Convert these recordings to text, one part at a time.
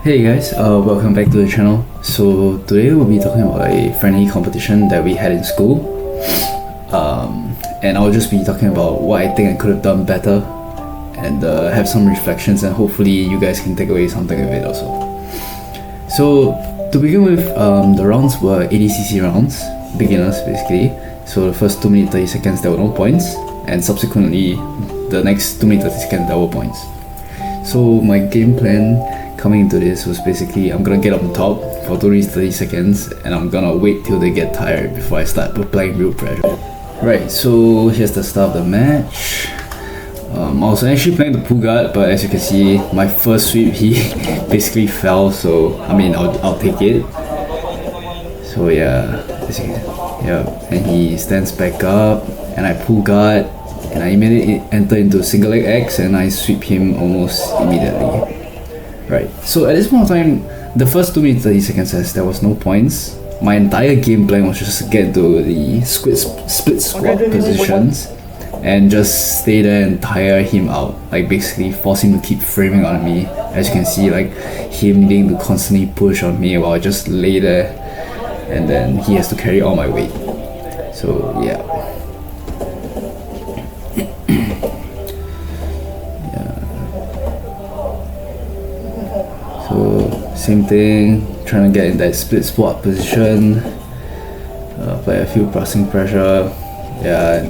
Hey guys, welcome back to the channel. So today we'll be talking about a friendly competition that we had in school. And I'll just be talking about what I think I could have done better and have some reflections, and hopefully you guys can take away something of it also. So to begin with, the rounds were ADCC rounds, beginners basically. So the first 2 minutes 30 seconds there were no points, and subsequently the next 2 minutes 30 seconds there were points. So my game plan coming into this was basically I'm gonna get up on top for 2 minutes 30 seconds and I'm gonna wait till they get tired before I start applying real pressure. Right, so here's the start of the match. I was actually playing the pull guard, but as you can see, my first sweep he basically fell, so I mean I'll take it. So yeah, and he stands back up and I pull guard and I immediately enter into single leg X and I sweep him almost immediately. Right, so at this point of time, the first 2 minutes 30 seconds as there was no points. My entire game plan was just to get to the split squat positions and just stay there and tire him out, like basically force him to keep framing on me. As you can see, like him needing to constantly push on me while I just lay there, and then he has to carry all my weight. So yeah. So same thing, trying to get in that split squat position, apply a few passing pressure. Yeah,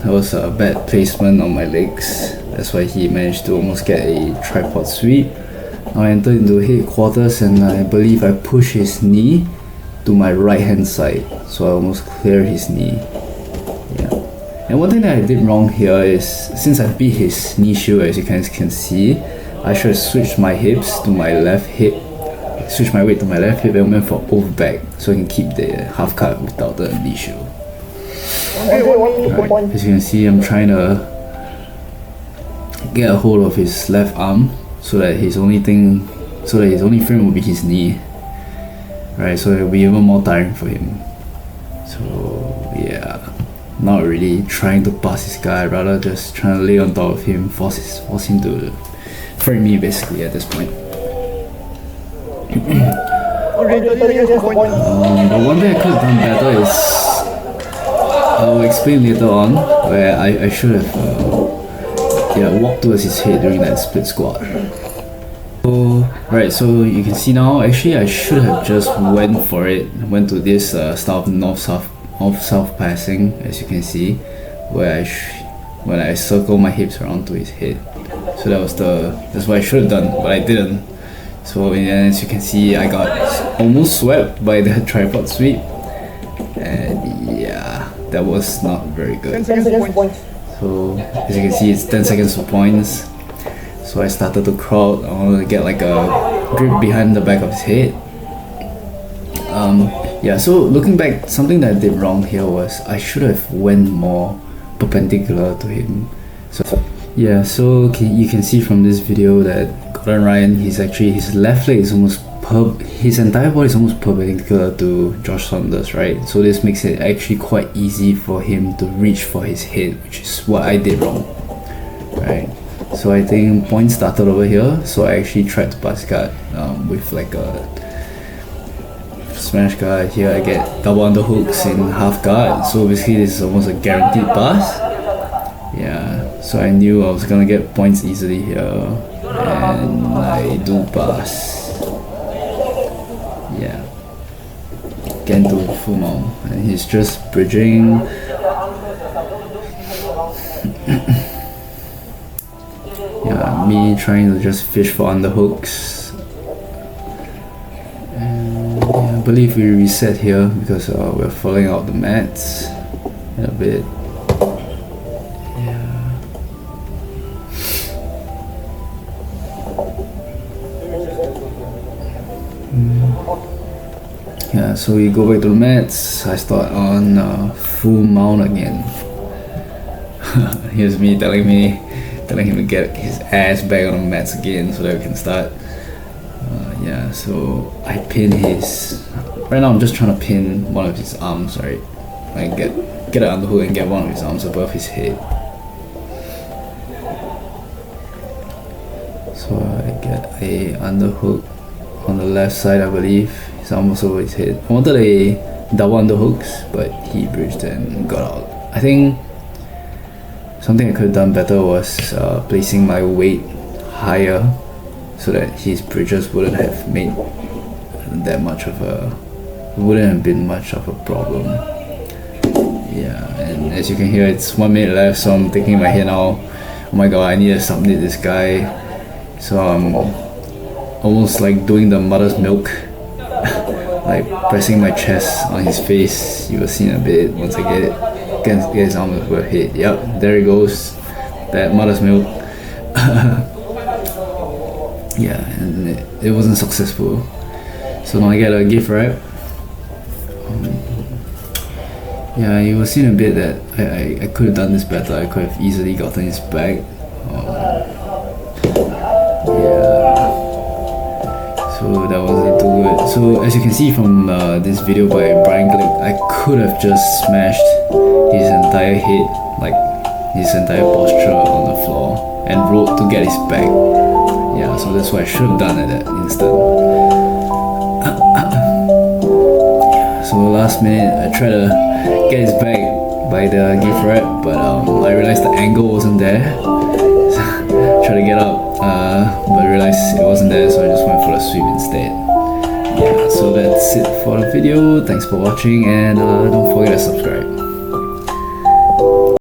that was a bad placement on my legs. That's why he managed to almost get a tripod sweep. Now I entered into headquarters and I believe I pushed his knee to my right hand side. So I almost cleared his knee. Yeah. And one thing that I did wrong here is, since I beat his knee shield, as you guys can see, I should have switched my hips to my left hip, switch my weight to my left hip and went for overback so I can keep the half cut without the knee shield. Right, as you can see, I'm trying to get a hold of his left arm so that his only frame will be his knee. Right, so it'll be even more tiring for him. So yeah, not really trying to pass this guy, rather just trying to lay on top of him, force him to frame me basically at this point. But one thing I could have done better is, I'll explain later on, where I should have walked towards his head during that split squat. So you can see now, actually I should have just went to this style of north-south passing, as you can see, where when I circle my hips around to his head. So that's what I should have done, but I didn't. So in the end, as you can see, I got almost swept by the tripod sweep, and yeah, that was not very good. 10 seconds for points. So as you can see, it's 10 seconds for points. So I started to crawl. I wanted to get like a grip behind the back of his head. Yeah, so looking back, something that I did wrong here was I should have went more perpendicular to him. So yeah, so you can see from this video that Gordon Ryan, his left leg is almost his entire body is almost perpendicular to Josh Saunders, right? So this makes it actually quite easy for him to reach for his head, which is what I did wrong, right? So I think points started over here. So I actually tried to pass guard with like a smash guard. Here I get double underhooks in half guard. So basically this is almost a guaranteed pass. Yeah, so I knew I was gonna get points easily here, and I do pass. Yeah, get into full mount, and he's just bridging. Yeah, me trying to just fish for underhooks. And yeah, I believe we reset here because we're falling out the mats in a bit. Yeah, so we go back to the mats. I start on full mount again. Here's me telling him to get his ass back on the mats again so that we can start. Yeah, so I pin his. Right now I'm just trying to pin one of his arms, right? Like get an underhook and get one of his arms above his head. So I get a underhook on the left side, I believe. His arm was over his head. I wanted a double underhooks, but he bridged and got out. I think something I could have done better was placing my weight higher so that his bridges wouldn't have made wouldn't have been much of a problem. Yeah, and as you can hear, it's 1 minute left, so I'm thinking in my head now, oh my god, I need to submit this guy. So I'm almost like doing the mother's milk, like pressing my chest on his face. You will see in a bit once I get his arm over head. Yep, there he goes, that mother's milk. Yeah, and it wasn't successful. So now I get a gift wrap. Yeah, you will see in a bit that I could have done this better. I could have easily gotten his back. Yeah, so that wasn't too good. So as you can see from this video by Brian Glick, I could have just smashed his entire head, like his entire posture on the floor, and rolled to get his back. Yeah, so that's what I should have done at that instant. So last minute I tried to get his back by the gift wrap, but I realized the angle wasn't there. So tried to get up, but realized it wasn't there, so I just went for the sweep instead. Yeah, so that's it for the video. Thanks for watching, and don't forget to subscribe.